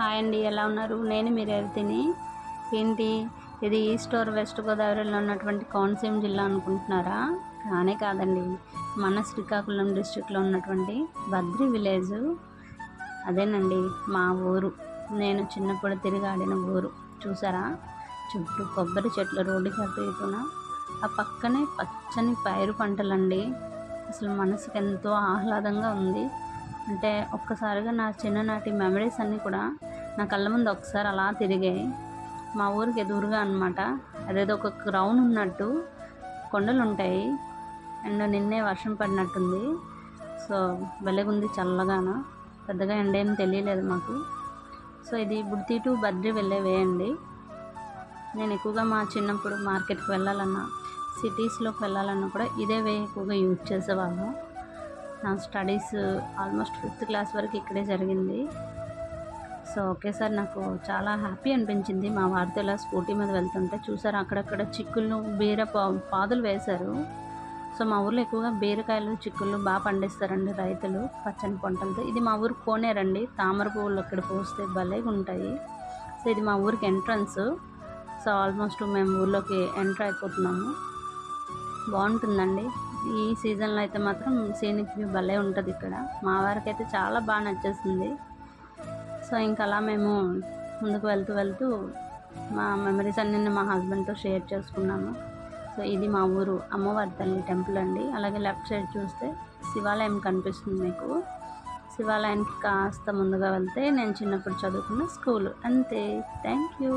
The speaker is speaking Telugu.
హాయ్ అండి, ఎలా ఉన్నారు? నేను మీ రేవతిని. ఏంటి ఇది ఈస్ట్ ఆర్ వెస్ట్ గోదావరిలో ఉన్నటువంటి కోనసీమ జిల్లా అనుకుంటున్నారా? కానే కాదండి, మన శ్రీకాకుళం డిస్ట్రిక్ట్లో ఉన్నటువంటి బద్రి విలేజ్. అదేనండి మా ఊరు. నేను చిన్నప్పుడు తిరిగాడిన ఊరు. చూసారా, చుట్టూ కొబ్బరి చెట్లు రోడ్డుకి అటు ఇటున, ఆ పక్కనే పచ్చని పైరు పంటలండి. అసలు మనసుకి ఎంతో ఆహ్లాదంగా ఉంది. అంటే ఒక్కసారిగా నా చిన్ననాటి మెమరీస్ అన్నీ కూడా నా కళ్ళ ముందు ఒకసారి అలా తిరిగాయి. మా ఊరికి ఎదురుగా అనమాట. అదేదో ఒక గ్రౌండ్ ఉన్నట్టు కొండలు ఉంటాయి. అండ్ నిన్నే వర్షం పడినట్టుంది. సో భలేగుంది, చల్లగాను. పెద్దగా ఎండ ఏం తెలియలేదు మాకు. సో ఇది బుడ్తి టు బద్రి వెళ్ళే వే అండి. నేను ఎక్కువగా మా చిన్నప్పుడు మార్కెట్కి వెళ్ళాలన్నా, సిటీస్లోకి వెళ్ళాలన్నా కూడా ఇదే వే ఎక్కువగా యూజ్ చేసేవాళ్ళం. నా స్టడీస్ ఆల్మోస్ట్ 5th క్లాస్ వరకు ఇక్కడే జరిగింది. సో ఒకేసారి నాకు చాలా హ్యాపీ అనిపించింది మా వారితో ఇలా స్కూటీ మీద వెళ్తుంటే. చూసారు, అక్కడక్కడ చిక్కుళ్ళు, పాదులు వేశారు. సో మా ఊర్లో ఎక్కువగా బీరకాయలు, చిక్కుళ్ళు బాగా పండిస్తారండి రైతులు, పచ్చని పంటలతో. ఇది మా ఊరు కోనేరండి. తామర పువ్వులు అక్కడ పోస్తే భలేగా ఉంటాయి. సో ఇది మా ఊరికి ఎంట్రన్స్. సో ఆల్మోస్ట్ మేము ఊర్లోకి ఎంటర్ అయిపోతున్నాము. బాగుంటుందండి. ఈ సీజన్లో అయితే మాత్రం సీనిక్ వ్యూ భలే ఉంటుంది ఇక్కడ. మా వారికి అయితే చాలా బాగా నచ్చేసింది. సో ఇంకా అలా మేము ముందుకు వెళ్తూ మా మెమరీస్ అన్నీ మా హస్బెండ్తో షేర్ చేసుకున్నాము. సో ఇది మా ఊరు అమ్మవారి తల్లి టెంపుల్ అండి. అలాగే లెఫ్ట్ సైడ్ చూస్తే శివాలయం కనిపిస్తుంది మీకు. శివాలయానికి కాస్త ముందుగా వెళ్తే నేను చిన్నప్పుడు చదువుకున్న స్కూల్. అంతే. Thank you.